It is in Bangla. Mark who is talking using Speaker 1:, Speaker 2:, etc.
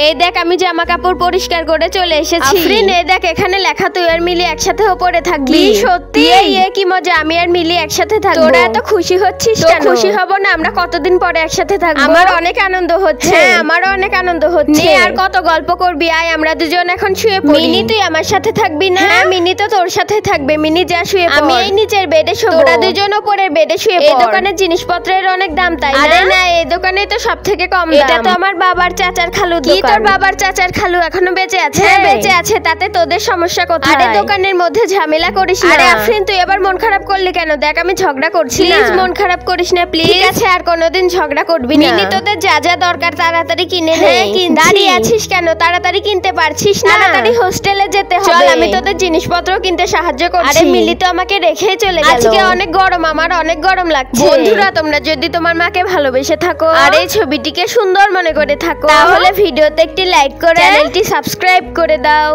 Speaker 1: এই দেখ আমি জামা কাপড় পরিষ্কার করে চলে এসেছি। আফরিন এই দেখ এখানে লেখা তুই আর মিলি একসাথে ওপরে থাকবি। সত্যি? এই কি মজা, আমি আর মিলি একসাথে থাকবো। তোরা এত খুশি হচ্ছিস কেন? খুশি হব না, আমরা কতদিন পরে একসাথে থাকবো। আমার অনেক আনন্দ হচ্ছে। হ্যাঁ আমারও অনেক আনন্দ হচ্ছে। আর কত গল্প করবি, আয় আমরা দুজন এখন শুয়ে পড়ি। মিনি তুই আমার সাথে থাকবি না? হ্যাঁ মিনি তো তোর সাথে থাকবে। মিনি যা শুয়ে পড়। আমি এই নিচের বেডে শুবো। তোরা দুজন উপরের বেডে শুয়ে পড়। এই দোকানের জিনিসপত্রের অনেক দাম তাই না? আরে না, এই দোকানে তো সবথেকে কম দাম। এটা তো আমার বাবার চাচার খালু দোকান। কি তোর বাবার চাচার খালু এখনো বেঁচে আছে? হ্যাঁ বেঁচে আছে, তাতে তোদের সমস্যা কোথায়? আরে দোকানের মধ্যে ঝামেলা করিস না। আরে আফরিন তুই এবার মন খারাপ করলি কেন? দেখ আমি ঝগড়া করছি না। প্লিজ মন খারাপ করিস না প্লিজ। ঠিক আছে আর কোনোদিন ঝগড়া করবি না। মিনি তোদের যা যা দরকার তাড়াতাড়ি কিনে নে। দাঁড়িয়ে আছিস কেন? তাড়াতাড়ি কিনতে পারছিস না? তাড়াতাড়ি হোস্টেলে যেতে হবে। চল আমি তোদের জিনিসপত্র কিনতে সাহায্য করছি। আরে মিলি তো আমাকে রেখেই চলে গেল। আজকে অনেক গরম, আমার অনেক গরম লাগছে। বন্ধুরা তোমরা যদি তোমার মাকে ভালোবেসে থাকো আর এই ছবিটিকে সুন্দর মনে করে থাকো, তাহলে ভিডিওতে একটি লাইক করে চ্যানেলটি সাবস্ক্রাইব করে দাও।